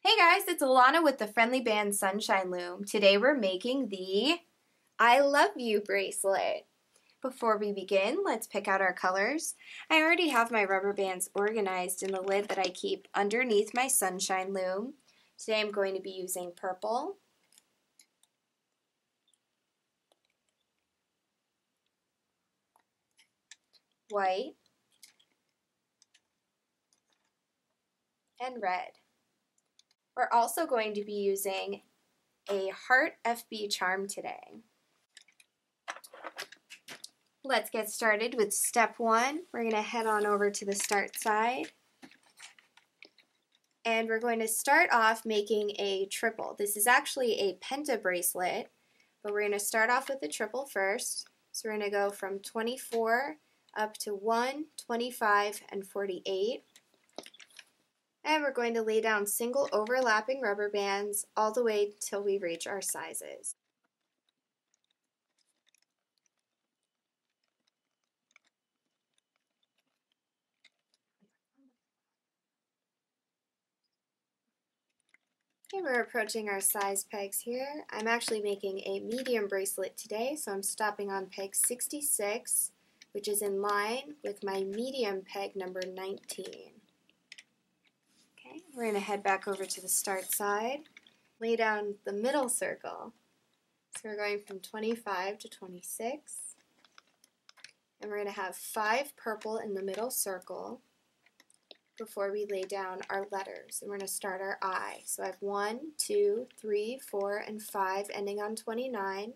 Hey guys, it's Alana with the FriendlyBands Sunshine Loom. Today we're making the I Love You bracelet. Before we begin, let's pick out our colors. I already have my rubber bands organized in the lid that I keep underneath my Sunshine Loom. Today I'm going to be using purple, white, and red. We're also going to be using a heart FB charm today. Let's get started with step one. We're going to head on over to the start side. And we're going to start off making a triple. This is actually a penta bracelet, but we're going to start off with the triple first. So we're going to go from 24 up to 1, 25, and 48. And we're going to lay down single overlapping rubber bands all the way till we reach our sizes. Okay, we're approaching our size pegs here. I'm actually making a medium bracelet today, so I'm stopping on peg 66, which is in line with my medium peg number 19. Okay, we're going to head back over to the start side, lay down the middle circle. So we're going from 25 to 26, and we're going to have 5 purple in the middle circle before we lay down our letters. And we're going to start our I. So I have 1, 2, 3, 4, and 5 ending on 29.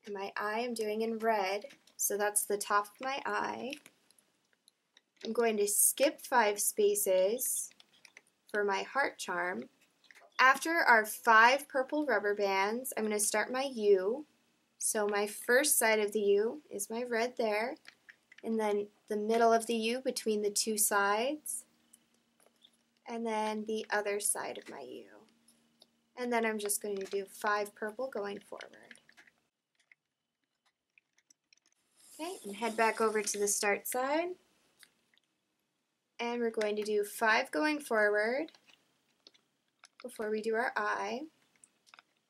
And my I I'm doing in red, so that's the top of my I. I'm going to skip 5 spaces for my heart charm. After our 5 purple rubber bands, I'm going to start my U. So my first side of the U is my red there, and then the middle of the U between the 2 sides, and then the other side of my U. And then I'm just going to do 5 purple going forward. Okay, and head back over to the start side, and we're going to do 5 going forward before we do our I.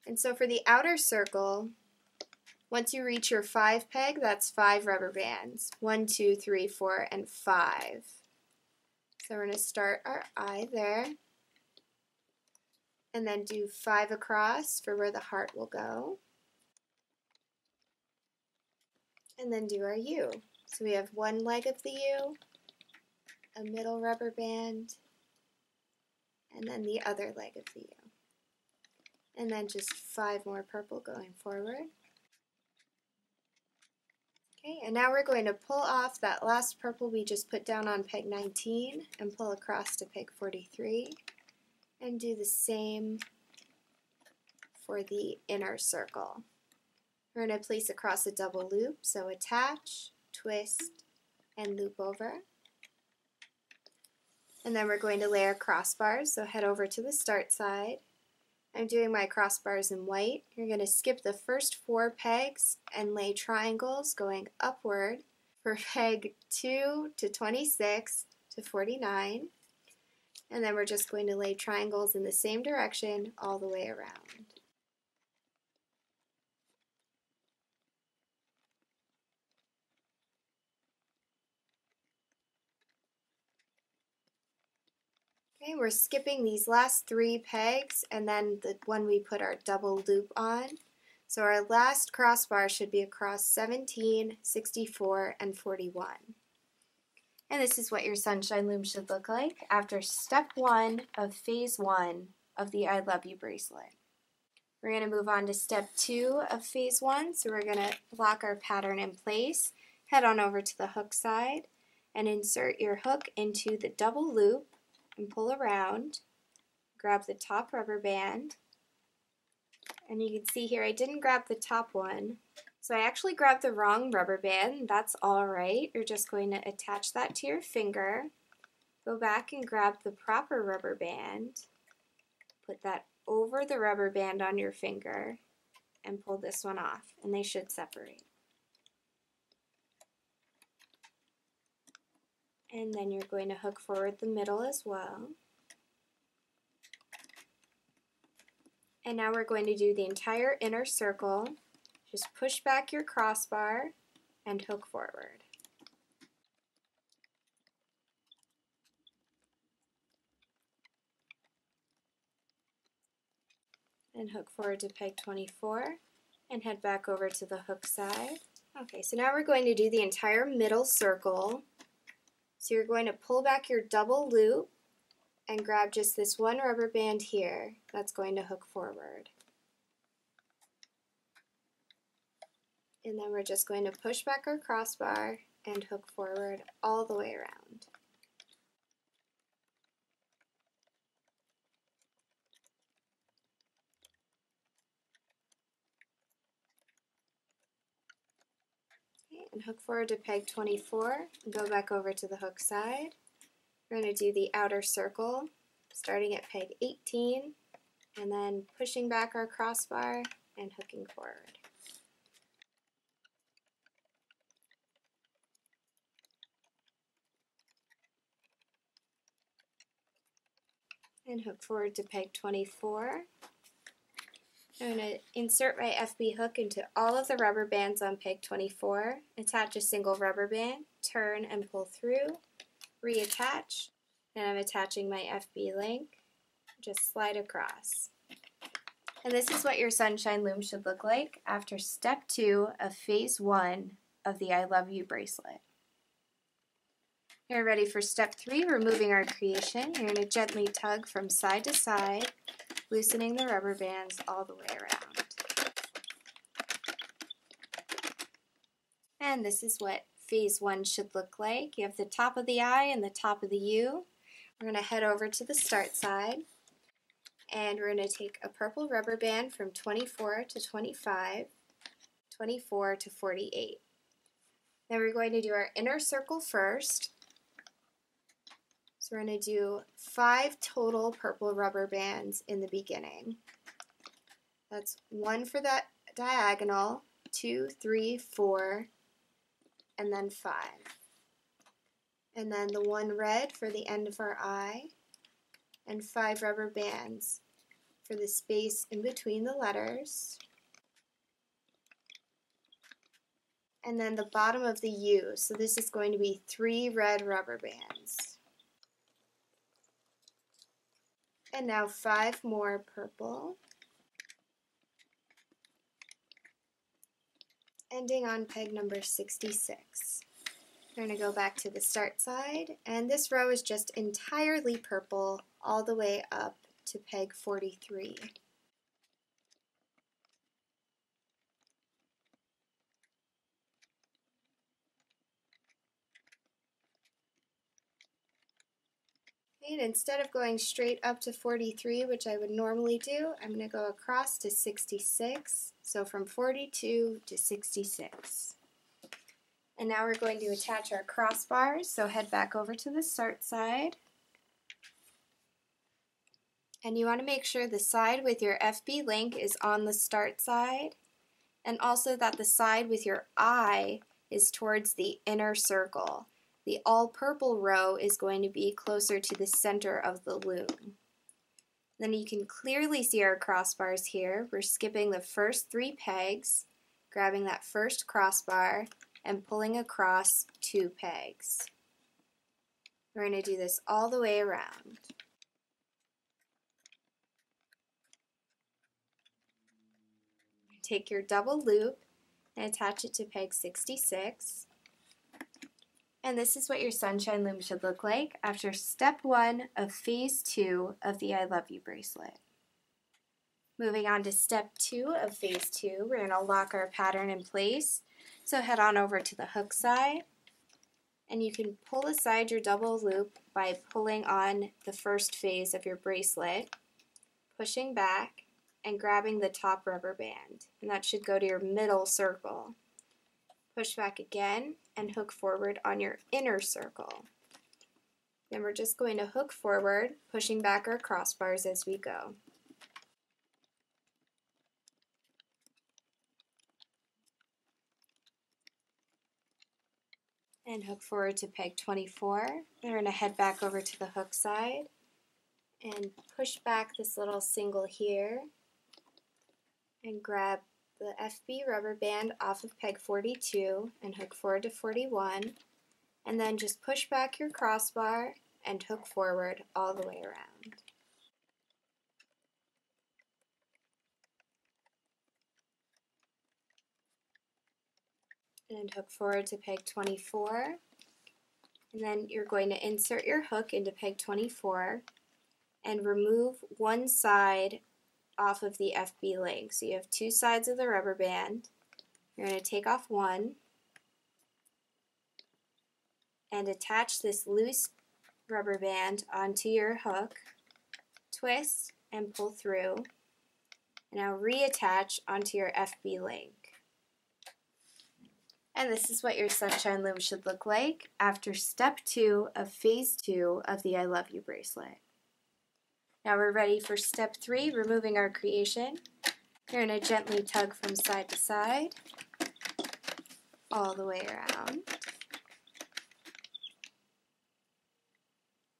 And so for the outer circle, once you reach your 5 peg, that's 5 rubber bands. 1, 2, 3, 4, and 5. So we're going to start our I there, and then do 5 across for where the heart will go, and then do our U. So we have 1 leg of the U, a middle rubber band, and then the other leg of the U. And then just 5 more purple going forward. Okay, and now we're going to pull off that last purple we just put down on peg 19 and pull across to peg 43 and do the same for the inner circle. We're going to place across a double loop, so attach, twist, and loop over. And then we're going to layer crossbars, so head over to the start side. I'm doing my crossbars in white. You're going to skip the first 4 pegs and lay triangles going upward for peg 2 to 26 to 49. And then we're just going to lay triangles in the same direction all the way around. Okay, we're skipping these last 3 pegs and then the one we put our double loop on. So our last crossbar should be across 17, 64, and 41. And this is what your sunshine loom should look like after step 1 of phase 1 of the I Love You bracelet. We're going to move on to step 2 of phase 1. So we're going to lock our pattern in place, head on over to the hook side, and insert your hook into the double loop and pull around. Grab the top rubber band, and you can see here I didn't grab the top one, so I actually grabbed the wrong rubber band. That's alright. You're just going to attach that to your finger, go back and grab the proper rubber band, put that over the rubber band on your finger, and pull this one off, and they should separate. And then you're going to hook forward the middle as well. And now we're going to do the entire inner circle. Just push back your crossbar and hook forward. And hook forward to peg 24 and head back over to the hook side. Okay, so now we're going to do the entire middle circle. So you're going to pull back your double loop and grab just this one rubber band here that's going to hook forward. And then we're just going to push back our crossbar and hook forward all the way around. Okay, and hook forward to peg 24 and go back over to the hook side. We're going to do the outer circle starting at peg 18 and then pushing back our crossbar and hooking forward. And hook forward to peg 24. I'm going to insert my FB hook into all of the rubber bands on peg 24, attach a single rubber band, turn and pull through, reattach, and I'm attaching my FB link, just slide across. And this is what your sunshine loom should look like after step 2 of phase 1 of the I Love You bracelet. You're ready for step 3, removing our creation. You're going to gently tug from side to side, loosening the rubber bands all the way around. And this is what phase 1 should look like. You have the top of the I and the top of the U. We're going to head over to the start side, and we're going to take a purple rubber band from 24 to 25, 24 to 48. Then we're going to do our inner circle first. So we're going to do 5 total purple rubber bands in the beginning. That's 1 for that diagonal, 2, 3, 4, and then 5. And then the 1 red for the end of our I, and 5 rubber bands for the space in between the letters. And then the bottom of the U, so this is going to be 3 red rubber bands. And now 5 more purple, ending on peg number 66. We're going to go back to the start side, and this row is just entirely purple all the way up to peg 43. And instead of going straight up to 43, which I would normally do, I'm going to go across to 66, so from 42 to 66. And now we're going to attach our crossbars, so head back over to the start side. And you want to make sure the side with your FB link is on the start side, and also that the side with your I is towards the inner circle. The all purple row is going to be closer to the center of the loom. Then you can clearly see our crossbars here. We're skipping the first 3 pegs, grabbing that first crossbar, and pulling across 2 pegs. We're going to do this all the way around. Take your double loop and attach it to peg 66. And this is what your sunshine loom should look like after step 1 of phase 2 of the I Love You bracelet. Moving on to step 2 of phase 2, we're going to lock our pattern in place. So head on over to the hook side, and you can pull aside your double loop by pulling on the first phase of your bracelet, pushing back, and grabbing the top rubber band. And that should go to your middle circle. Push back again and hook forward on your inner circle. Then we're just going to hook forward, pushing back our crossbars as we go. And hook forward to peg 24. We're going to head back over to the hook side and push back this little single here and grab the FB rubber band off of peg 42 and hook forward to 41, and then just push back your crossbar and hook forward all the way around. And hook forward to peg 24, and then you're going to insert your hook into peg 24 and remove one side off of the FB link. So you have two sides of the rubber band. You're going to take off one and attach this loose rubber band onto your hook, twist and pull through, and now reattach onto your FB link. And this is what your sunshine loom should look like after step 2 of phase 2 of the I Love You bracelet. Now we're ready for step 3, removing our creation. You're going to gently tug from side to side, all the way around.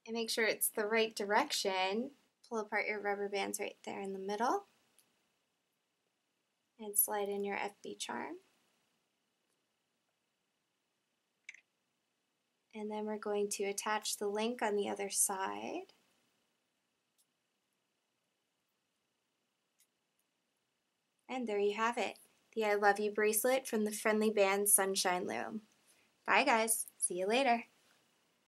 And make sure it's the right direction. Pull apart your rubber bands right there in the middle. And slide in your FB charm. And then we're going to attach the link on the other side. And there you have it, the I Love You bracelet from the FriendlyBands Sunshine Loom. Bye guys, see you later.